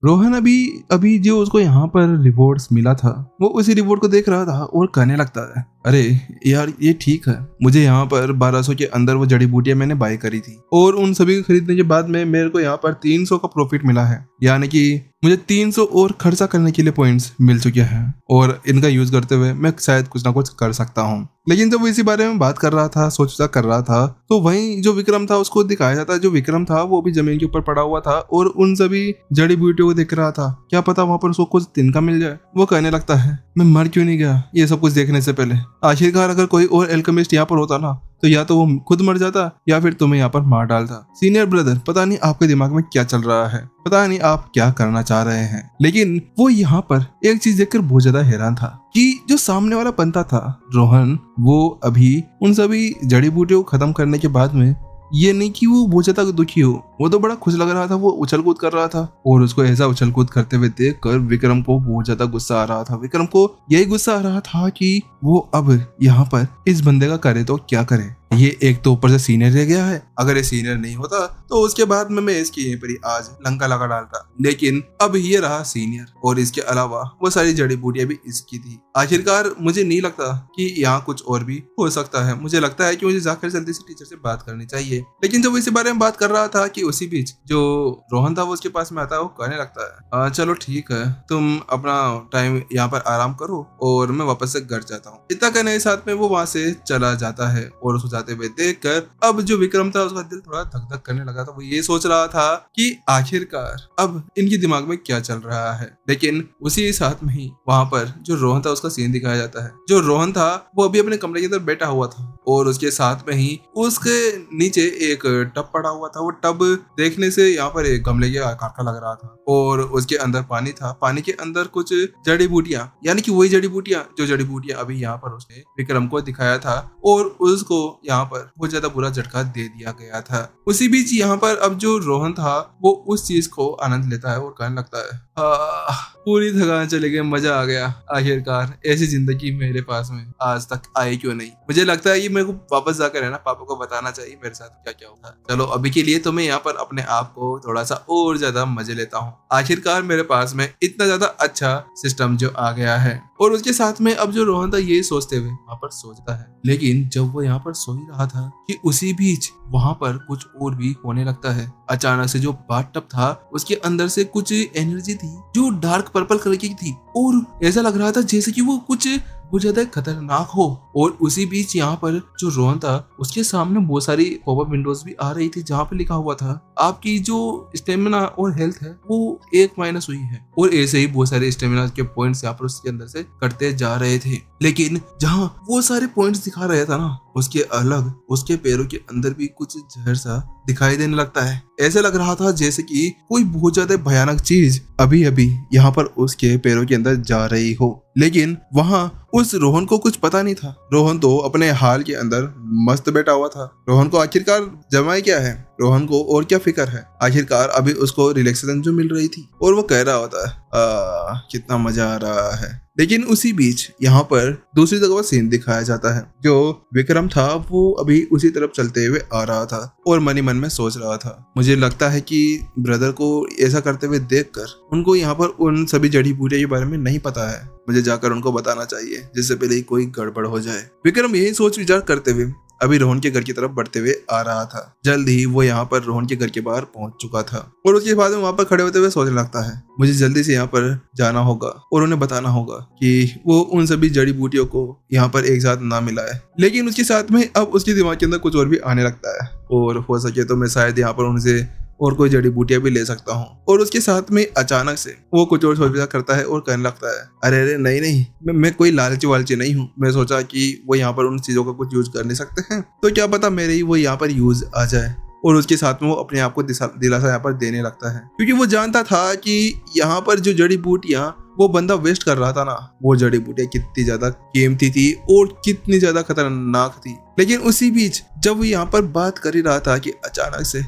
रोहन अभी अभी जो उसको यहाँ पर रिवॉर्ड्स मिला था वो उसी रिवॉर्ड को देख रहा था और कहने लगता है, अरे यार ये ठीक है, मुझे यहाँ पर 1200 के अंदर वो जड़ी बूटियां मैंने बाय करी थी और उन सभी को खरीदने के बाद में मेरे को यहाँ पर 300 का प्रॉफिट मिला है, यानी कि मुझे 300 और खर्चा करने के लिए पॉइंट्स मिल चुके हैं और इनका यूज करते हुए मैं शायद कुछ ना कुछ कर सकता हूँ। लेकिन जब वो इसी बारे में बात कर रहा था, सोचा कर रहा था, तो वहीं जो विक्रम था उसको दिखाया जाता है। जो विक्रम था वो भी जमीन के ऊपर पड़ा हुआ था और उन सभी जड़ी बूटियों को देख रहा था, क्या पता वहां पर उसको कुछ तिनका मिल जाए। वो कहने लगता है, मैं मर क्यों नहीं गया ये सब कुछ देखने से पहले। आखिरकार अगर कोई और एल्केमिस्ट यहाँ पर होता ना तो या तो वो खुद मर जाता या फिर तुम्हें यहाँ पर मार डालता। सीनियर ब्रदर, पता नहीं आपके दिमाग में क्या चल रहा है, पता नहीं आप क्या करना चाह रहे हैं। लेकिन वो यहाँ पर एक चीज देखकर बहुत ज्यादा हैरान था कि जो सामने वाला बंदा था रोहन, वो अभी उन सभी जड़ी बूटियों को खत्म करने के बाद में ये नहीं कि वो बहुत ज्यादा दुखी हो, वो तो बड़ा खुश लग रहा था। वो उछल कूद कर रहा था और उसको ऐसा उछल कूद करते हुए देखकर विक्रम को बहुत ज्यादा गुस्सा आ रहा था। विक्रम को यही गुस्सा आ रहा था कि वो अब यहाँ पर इस बंदे का करे तो क्या करे। ये एक तो ऊपर से सीनियर रह गया है, अगर ये सीनियर नहीं होता तो उसके बाद में मैं इसकी यहीं पर ही आज लंका लगा डालता। लेकिन अब ये रहा सीनियर और इसके अलावा वो सारी जड़ी बूटियां भी इसकी थी। आखिरकार मुझे नहीं लगता कि यहाँ कुछ और भी हो सकता है। मुझे लगता है कि मुझे जाकर जल्दी से टीचर से बात करनी चाहिए। लेकिन जब इसी बारे में बात कर रहा था कि उसी बीच जो रोहन था वो उसके पास में आता है। वो कहने लगता है, चलो ठीक है, तुम अपना टाइम यहाँ पर आराम करो और मैं वापस से घर जाता हूँ। इतना कहने के साथ में वो वहां से चला जाता है और उसको जाते हुए देखकर अब जो विक्रम था उसका दिल थोड़ा धक धक करने लगा था। वो ये सोच रहा था कि आखिरकार अब इनके दिमाग में क्या चल रहा है। लेकिन उसी साथ में ही वहां पर जो रोहन था उसका सीन दिखाया जाता है। जो रोहन था वो अभी अपने कमरे के अंदर बैठा हुआ था और उसके साथ में ही उसके नीचे एक टब पड़ा हुआ था। वो टब देखने से यहाँ पर एक गमले के आकार का लग रहा था और उसके अंदर पानी था। पानी के अंदर कुछ जड़ी बूटियां, यानी कि वही जड़ी बूटियां जो जड़ी बूटियां अभी यहाँ पर उसने विक्रम को दिखाया था और उसको यहाँ पर बहुत ज्यादा बुरा झटका दे दिया गया था। उसी बीच यहाँ पर अब जो रोहन था वो उस चीज को आनंद लेता है और कहने लगता है, पूरी थकान चले गई, मजा आ गया। आखिरकार ऐसी जिंदगी मेरे पास में आज तक आई क्यों नहीं। मुझे लगता है कि मेरे को वापस जाकर है ना पापा को बताना चाहिए मेरे साथ क्या क्या हुआ। चलो अभी के लिए तो मैं यहाँ पर अपने आप को थोड़ा सा और ज्यादा मजे लेता हूँ। आखिरकार मेरे पास में इतना ज्यादा अच्छा सिस्टम जो आ गया है। और उसके साथ में अब जो रोहन था ये सोचते हुए वहां पर सोचता है। लेकिन जब वो यहाँ पर सो ही रहा था कि उसी बीच वहां पर कुछ और भी होने लगता है। अचानक से जो बाथटब था उसके अंदर से कुछ एनर्जी थी जो डार्क पर्पल कलर की थी और ऐसा लग रहा था जैसे कि वो कुछ बहुत ज्यादा खतरनाक हो। और उसी बीच यहाँ पर जो रोहन था उसके सामने बहुत सारी पॉपअप विंडोज भी आ रही थी जहाँ पे लिखा हुआ था आपकी जो स्टेमिना और हेल्थ है वो 1 माइनस हुई है। और ऐसे ही बहुत सारे स्टेमिना के पॉइंट्स यहाँ पर उसके अंदर से कटते जा रहे थे। लेकिन जहाँ वो सारे पॉइंट्स दिखा रहा था ना उसके अलग उसके पैरों के अंदर भी कुछ जहर सा दिखाई देने लगता है। ऐसे लग रहा था जैसे कि कोई बहुत ज्यादा भयानक चीज अभी अभी यहाँ पर उसके पैरों के अंदर जा रही हो। लेकिन वहाँ उस रोहन को कुछ पता नहीं था। रोहन तो अपने हाल के अंदर मस्त बैठा हुआ था। रोहन को आखिरकार जमाए क्या है, रोहन को और क्या फिक्र है। आखिरकार अभी उसको रिलैक्सेशन जो मिल रही थी और वो कह रहा होता है कितना मजा आ रहा है। लेकिन उसी बीच यहाँ पर दूसरी जगह सीन दिखाया जाता है। जो विक्रम था वो अभी उसी तरफ चलते हुए आ रहा था और मन ही मन में सोच रहा था, मुझे लगता है कि ब्रदर को ऐसा करते हुए देखकर उनको यहाँ पर उन सभी जड़ी बूटियों के बारे में नहीं पता है। मुझे जाकर उनको बताना चाहिए जिससे पहले कोई गड़बड़ हो जाए। विक्रम यही सोच विचार करते हुए अभी रोहन के घर की तरफ बढ़ते हुए आ रहा था। जल्द ही वो यहाँ पर रोहन के घर के बाहर पहुंच चुका था और उसके बाद वहां पर खड़े होते हुए सोचने लगता है, मुझे जल्दी से यहाँ पर जाना होगा और उन्हें बताना होगा कि वो उन सभी जड़ी बूटियों को यहाँ पर एक साथ ना मिलाए। लेकिन उसके साथ में अब उसके दिमाग के अंदर कुछ और भी आने लगता है और हो सके तो मैं शायद यहाँ पर उनसे और कोई जड़ी बूटियां भी ले सकता हूँ। और उसके साथ में अचानक से वो कुछ और सोच करता है और कहने लगता है, अरे अरे नहीं, मैं कोई लालची वालची नहीं हूँ। मैं सोचा कि वो यहाँ पर उन चीजों का कुछ यूज कर नहीं सकते हैं तो क्या पता मेरे ही वो यहाँ पर यूज आ जाए। और उसके साथ में वो अपने आप को दिलासा यहाँ पर देने लगता है क्योंकि वो जानता था कि यहाँ पर जो जड़ी बूटियां वो बंदा वेस्ट कर रहा था ना, वो जड़ी बूटियां कितनी ज्यादा कीमती थी और कितनी ज्यादा खतरनाक थी। लेकिन उसी बीच जब वो यहाँ पर बात कर ही रहा था कि अचानक से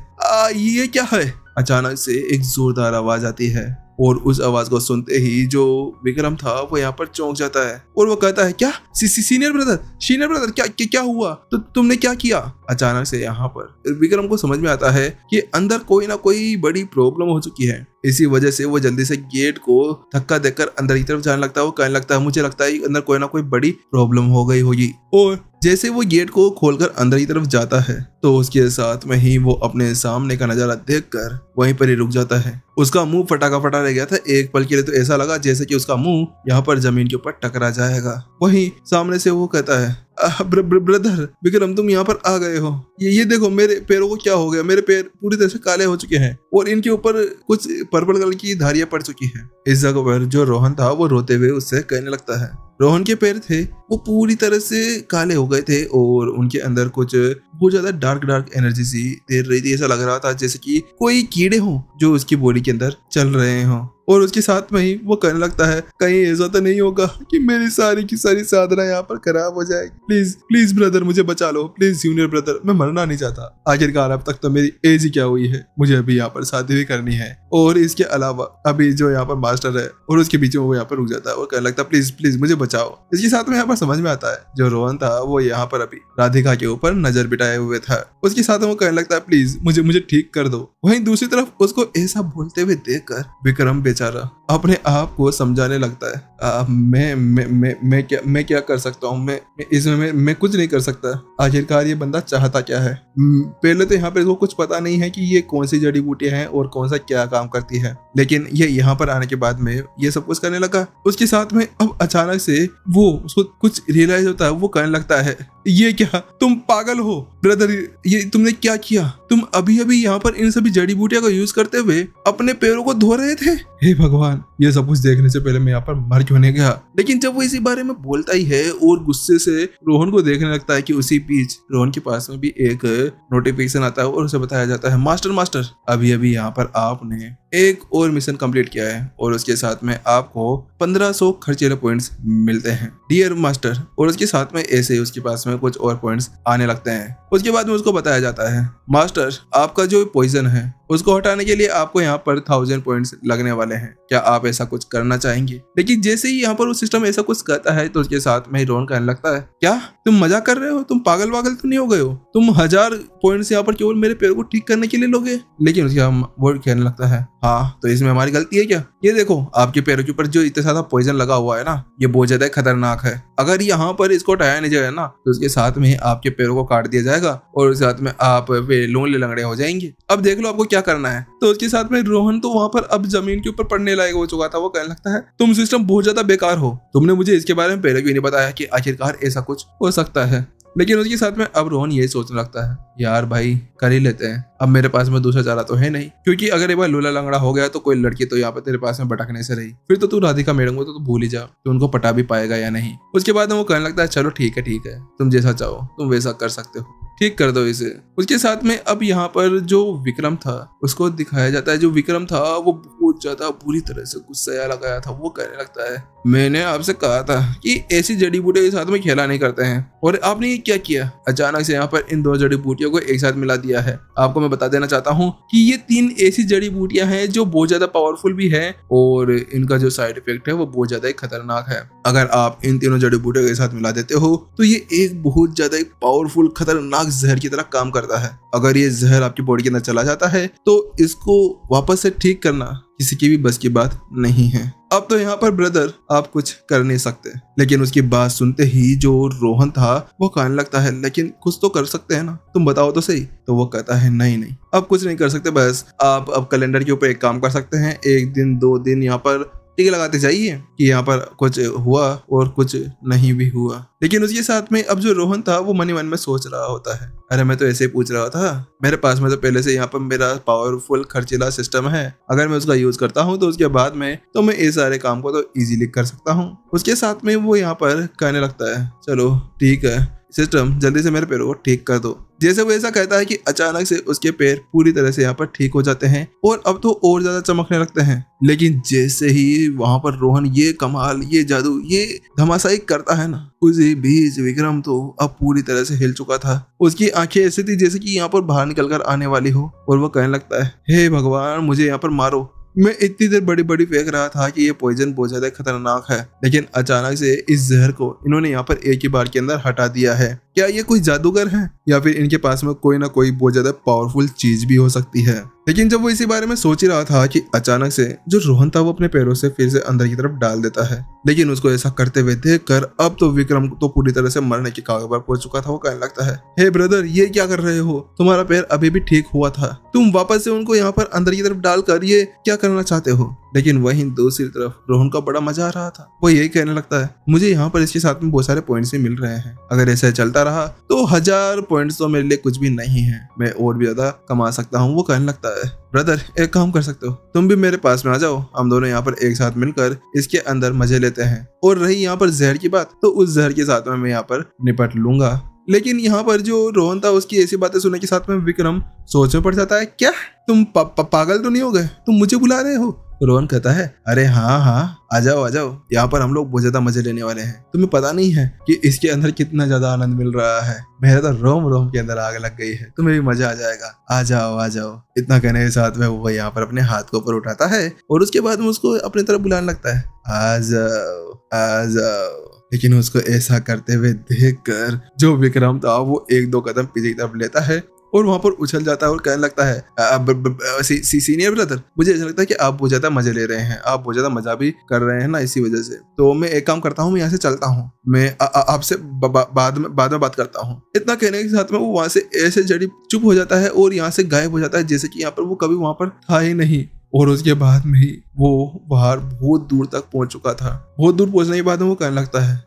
ये क्या है। अचानक से एक जोरदार आवाज आती है और उस आवाज को सुनते ही जो विक्रम था वो यहाँ पर चौंक जाता है और वो कहता है, क्या सीनियर ब्रदर क्या हुआ? तो तुमने क्या किया? अचानक से यहाँ पर विक्रम को समझ में आता है कि अंदर कोई ना कोई बड़ी प्रॉब्लम हो चुकी है। इसी वजह से वो जल्दी से गेट को धक्का देकर अंदर की तरफ जाने लगता है। वो कहने लगता है, मुझे लगता है अंदर कोई ना कोई बड़ी प्रॉब्लम हो गई होगी। और जैसे वो गेट को खोलकर अंदर की तरफ जाता है तो उसके साथ में ही वो अपने सामने का नजारा देखकर वहीं पर ही रुक जाता है। उसका मुंह फटा रह गया था। एक पल के लिए तो ऐसा लगा जैसे कि उसका मुंह यहाँ पर जमीन के ऊपर टकरा जाएगा। वहीं सामने से वो कहता है, ब्रदर विक्रम, तुम यहाँ पर आ गए हो। ये देखो मेरे पैरों को क्या हो गया। मेरे पैर पूरी तरह से काले हो चुके हैं और इनके ऊपर कुछ पर्पल कलर की धारियां पड़ चुकी हैं। इस जगह पर जो रोहन था वो रोते हुए उससे कहने लगता है, रोहन के पैर थे वो पूरी तरह से काले हो गए थे और उनके अंदर कुछ बहुत ज्यादा डार्क एनर्जी सी तैर रही थी। ऐसा लग रहा था जैसे कि कोई कीड़े हों जो उसकी बॉडी के अंदर चल रहे हों। और उसके साथ में ही वो कहने लगता है, कहीं ऐसा तो नहीं होगा कि मेरी सारी की सारी साधना यहाँ पर खराब हो जाएगी। प्लीज ब्रदर, मुझे बचा लो प्लीज जूनियर ब्रदर, मैं मरना नहीं चाहता। आखिरकार अब तक तो मेरी एज ही क्या हुई है, मुझे अभी यहाँ पर शादी भी करनी है। और इसके अलावा अभी जो यहाँ पर मास्टर है और उसके पीछे वो यहाँ पर रुक जाता है और कहने लगता है, प्लीज मुझे बचाओ। इसके साथ में यहाँ पर समझ में आता है जो रोहन था वो यहाँ पर अभी राधिका के ऊपर नजर बिठाए हुए था। उसके साथ में वो कहने लगता है, प्लीज मुझे ठीक कर दो। वहीं दूसरी तरफ उसको ऐसा बोलते हुए देखकर विक्रम बेचारा अपने आप को समझाने लगता है, मैं क्या कर सकता हूँ, मैं कुछ नहीं कर सकता। आखिरकार ये बंदा चाहता क्या है? पहले तो यहाँ पे इसको कुछ पता नहीं है कि ये कौन सी जड़ी बूटियां हैं और कौन सा क्या काम करती है, लेकिन ये यहाँ पर आने के बाद में ये सब कुछ करने लगा। उसके साथ में अब अचानक से वो उसको कुछ रियलाइज होता है। वो कहने लगता है, ये क्या, तुम पागल हो ब्रदर, ये तुमने क्या किया? तुम अभी यहाँ पर इन सभी जड़ी बूटियों का यूज करते हुए अपने पैरों को धो रहे थे। हे भगवान, ये सब कुछ देखने से पहले मैं यहाँ पर मर क्यों नहीं गया। लेकिन जब वो इसी बारे में बोलता ही है और गुस्से से रोहन को देखने लगता है कि उसी बीच रोहन के पास में भी एक नोटिफिकेशन आता है और उसे बताया जाता है, मास्टर अभी यहाँ पर आपने एक और मिशन कंप्लीट किया है और उसके साथ में आपको 1500 खर्चीले पॉइंट्स मिलते हैं डियर मास्टर। और उसके साथ में ऐसे ही उसके पास में कुछ और पॉइंट्स आने लगते हैं। उसके बाद में उसको बताया जाता है, मास्टर आपका जो पॉइजन है उसको हटाने के लिए आपको यहाँ पर 1000 पॉइंट्स लगने वाले हैं, क्या आप ऐसा कुछ करना चाहेंगे? लेकिन जैसे ही यहाँ पर वो सिस्टम ऐसा कुछ कहता है तो उसके साथ में रोहन कहने लगता है, क्या तुम मजाक कर रहे हो? तुम पागल वागल तो नहीं हो गए हो? तुम 1000 पॉइंट्स यहाँ पर केवल मेरे पैर को ठीक करने के लिए लोगे? लेकिन उसका वो कहने लगता है, हाँ तो इसमें हमारी गलती है क्या? ये देखो आपके पैरों के ऊपर जो इतना ज्यादा पॉइजन लगा हुआ है ना, ये बहुत ज्यादा खतरनाक है। अगर यहाँ पर इसको हटाया नहीं जाएगा ना तो उसके साथ में आपके पैरों को काट दिया जाएगा और उसके साथ में आप लोनले लंगड़े हो जाएंगे। अब देख लो आपको क्या करना है। तो उसके साथ में रोहन तो वहां पर अब जमीन के ऊपर पड़ने लायक हो चुका था। वो कहने लगता है, तुम सिस्टम बहुत ज्यादा बेकार हो, तुमने मुझे इसके बारे में पहले क्यों नहीं बताया कि आखिरकार ऐसा कुछ हो सकता है। लेकिन उसके साथ में अब रोहन यही सोचने लगता है, यार भाई कर ही लेते हैं, अब मेरे पास में दूसरा चारा तो है नहीं, क्योंकि अगर एक बार लूला लंगड़ा हो गया तो कोई लड़की तो यहाँ पे तेरे पास में भटकने से रही, फिर तो तू राधिका मैडम को तो भूल ही जा, तो उनको पटा भी पाएगा या नहीं। उसके बाद में वो कहने लगता है, चलो ठीक है, तुम जैसा चाहो तुम वैसा कर सकते हो, ठीक कर दो इसे। उसके साथ में अब यहाँ पर जो विक्रम था उसको दिखाया जाता है। जो विक्रम था वो बहुत ज्यादा बुरी तरह से गुस्सा लगाया था। वो कहने लगता है, मैंने आपसे कहा था कि ऐसी जड़ी बूटियों के साथ में खेला नहीं करते हैं और आपने ये क्या किया? अचानक से यहाँ पर इन दो जड़ी बूटियों को एक साथ मिला दिया है। आपको मैं बता देना चाहता हूँ कि ये 3 ऐसी जड़ी बूटियां हैं जो बहुत ज्यादा पावरफुल भी है और इनका जो साइड इफेक्ट है वो बहुत ज्यादा ही खतरनाक है। अगर आप इन तीनों जड़ी बूटियों के साथ मिला देते हो तो ये एक बहुत ज्यादा पावरफुल खतरनाक जहर की तरह काम करता है। अगर ये जहर आपकी बॉडी के अंदर चला जाता है तो इसको वापस से ठीक करना किसी की भी बस की बात नहीं है। अब तो यहाँ पर ब्रदर आप कुछ कर नहीं सकते। लेकिन उसकी बात सुनते ही जो रोहन था वो कहने लगता है, लेकिन कुछ तो कर सकते हैं ना, तुम बताओ तो सही। तो वो कहता है, नहीं अब कुछ नहीं कर सकते, बस आप अब कैलेंडर के ऊपर एक काम कर सकते हैं, 1 दिन 2 दिन यहाँ पर टीके लगाते जाइए कि यहाँ पर कुछ हुआ और कुछ नहीं भी हुआ। लेकिन उसके साथ में अब जो रोहन था वो मन ही मन में सोच रहा होता है, अरे मैं तो ऐसे ही पूछ रहा था, मेरे पास में तो पहले से यहाँ पर मेरा पावरफुल खर्चीला सिस्टम है, अगर मैं उसका यूज करता हूँ तो उसके बाद में तो मैं ये सारे काम को तो इजीली कर सकता हूँ। उसके साथ में वो यहाँ पर कहने लगता है, चलो ठीक है सिस्टम, जल्दी से मेरे पैरों को ठीक कर दो। जैसे वो ऐसा कहता है कि अचानक से उसके पैर पूरी तरह से यहाँ पर ठीक हो जाते हैं और अब तो और ज्यादा चमकने लगते हैं। लेकिन जैसे ही वहां पर रोहन ये कमाल, ये जादू, ये धमासाई करता है ना, उसी बीच विक्रम तो अब पूरी तरह से हिल चुका था। उसकी आंखें ऐसी थी जैसे कि यहाँ पर बाहर निकल कर आने वाली हो और वो कहने लगता है, हे भगवान मुझे यहाँ पर मारो, मैं इतनी देर बड़ी बड़ी फेंक रहा था कि ये पॉइजन बहुत ज्यादा खतरनाक है, लेकिन अचानक से इस जहर को इन्होंने यहाँ पर एक ही बार के अंदर हटा दिया है। क्या ये कोई जादूगर है या फिर इनके पास में कोई ना कोई बहुत ज्यादा पावरफुल चीज भी हो सकती है। लेकिन जब वो इसी बारे में सोच ही रहा था कि अचानक से जो रोहन था वो अपने पैरों से फिर से अंदर की तरफ डाल देता है। लेकिन उसको ऐसा करते हुए देखकर अब तो विक्रम तो पूरी तरह से मरने की कगार पर पहुंच चुका था। वो कहने लगता है, हे ब्रदर, ये क्या कर रहे हो? तुम्हारा पैर अभी भी ठीक हुआ था, तुम वापस से उनको यहाँ पर अंदर की तरफ डालकर ये क्या करना चाहते हो? लेकिन वहीं दूसरी तरफ रोहन का बड़ा मजा आ रहा था। वो यही कहने लगता है, मुझे यहाँ पर इसके साथ में बहुत सारे पॉइंट्स भी मिल रहे हैं, अगर ऐसे चलता रहा तो 1000 पॉइंट्स तो मेरे लिए कुछ भी नहीं है, मैं और भी ज्यादा कमा सकता हूँ। वो कहने लगता है, ब्रदर एक काम कर सकते हो, तुम भी मेरे पास में आ जाओ, हम दोनों यहाँ पर एक साथ मिलकर इसके अंदर मजे लेते हैं। और रही यहाँ पर जहर की बात, तो उस जहर के साथ में मैं यहाँ पर निपट लूंगा। लेकिन यहाँ पर जो रोहन था उसकी ऐसी बातें सुनने के साथ में विक्रम सोच में पड़ जाता है, क्या तुम पागल तो नहीं हो गए? तुम मुझे बुला रहे हो? रोहन कहता है, अरे हाँ, आ जाओ यहाँ पर हम लोग बहुत ज्यादा मजे लेने वाले हैं। तुम्हें पता नहीं है कि इसके अंदर कितना ज्यादा आनंद मिल रहा है, मेरा तो रोम के अंदर आग लग गई है, तुम्हें भी मजा आ जाएगा, आ जाओ। इतना कहने के साथ में वो यहाँ पर अपने हाथ को ऊपर उठाता है और उसके बाद में उसको अपनी तरफ बुलाने लगता है, आ जाओ। लेकिन उसको ऐसा करते हुए देखकर जो विक्रम था वो 1-2 कदम पीछे की तरफ लेता है और वहां पर उछल जाता है और कहने लगता है, सीनियर ब्रदर, मुझे ऐसा लगता है कि आप बहुत ज्यादा मजे ले रहे हैं, आप बहुत ज्यादा मजा भी कर रहे हैं ना, इसी वजह से तो मैं एक काम करता हूँ, मैं यहाँ से चलता हूँ, मैं आपसे बाद में बात करता हूँ। इतना कहने के साथ में वो वहां से ऐसे जड़ी चुप हो जाता है और यहाँ से गायब हो जाता है, जैसे कि यहाँ पर वो कभी वहां पर था ही नहीं। और उसके बाद में ही वो बाहर बहुत दूर तक पहुंच चुका था। बहुत दूर पहुंचने के बाद में वो कहने लगता है,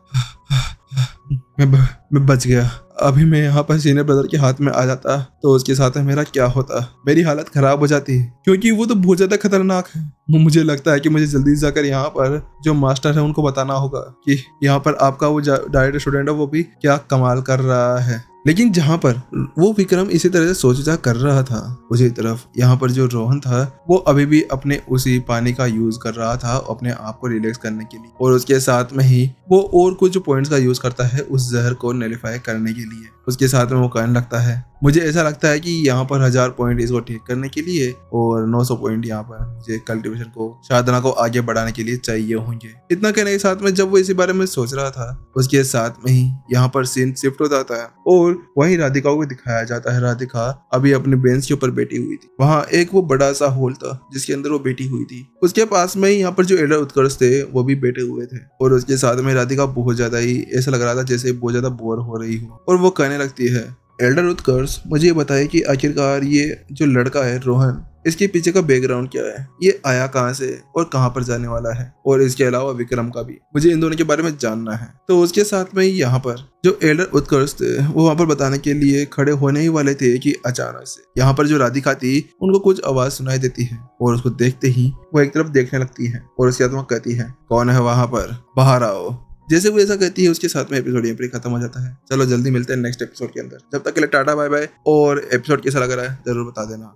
मैं बच गया। अभी मैं यहाँ पर सीनियर ब्रदर के हाथ में आ जाता तो उसके साथ में मेरा क्या होता, मेरी हालत खराब हो जाती, क्योंकि वो तो बहुत ज्यादा खतरनाक है। मुझे लगता है कि मुझे जल्दी जाकर यहाँ पर जो मास्टर है उनको बताना होगा कि यहाँ पर आपका वो डायरेक्ट स्टूडेंट है वो भी क्या कमाल कर रहा है। लेकिन जहाँ पर वो विक्रम इसी तरह से सोच विचार कर रहा था, उसी तरफ यहाँ पर जो रोहन था वो अभी भी अपने उसी पानी का यूज कर रहा था अपने आप को रिलैक्स करने के लिए, और उसके साथ में ही वो और कुछ पॉइंट्स का यूज करता है उस जहर को नलिफाई करने के लिए। उसके साथ में वो कहने लगता है, मुझे ऐसा लगता है कि यहाँ पर 1000 पॉइंट इसको ठीक करने के लिए और 900 पॉइंट यहाँ पर मुझे कल्टीवेशन को, साधना को आगे बढ़ाने के लिए चाहिए होंगे। इतना कहने के साथ में जब वो इसी बारे में सोच रहा था उसके साथ में ही यहाँ पर सीन शिफ्ट हो जाता है और वहीं राधिका को दिखाया जाता है। राधिका अभी अपने बेंच के ऊपर बैठी हुई थी। वहाँ एक वो बड़ा सा हॉल था जिसके अंदर वो बैठी हुई थी। उसके पास में ही यहाँ पर जो एल्डर उत्कर्ष थे वो भी बैठे हुए थे और उसके साथ में राधिका बहुत ज्यादा ही ऐसा लग रहा था जैसे बहुत ज्यादा बोर हो रही हो, और वो कहने लगती है, एल्डर उत्कर्ष, मुझे ये बताइए कि आखिरकार ये जो लड़का है रोहन, इसके पीछे का बैकग्राउंड क्या है, ये आया कहाँ से और कहाँ पर जाने वाला है, और इसके अलावा विक्रम का भी मुझे इन दोनों के बारे में जानना है। तो उसके साथ में यहाँ पर जो एल्डर उत्कर्ष थे वो वहाँ पर बताने के लिए खड़े होने ही वाले थे कि अचानक से यहाँ पर जो राधिका थी उनको कुछ आवाज सुनाई देती है और उसको देखते ही वो एक तरफ देखने लगती है और उसके बाद वो कहती है, कौन है वहां पर, बाहर आओ। जैसे वो ऐसा कहती है उसके साथ में एपिसोड यहीं पर खत्म हो जाता है। चलो जल्दी मिलते हैं नेक्स्ट एपिसोड के अंदर, जब तक के लिए टाटा बाय बाय। और एपिसोड कैसा लग रहा है जरूर बता देना।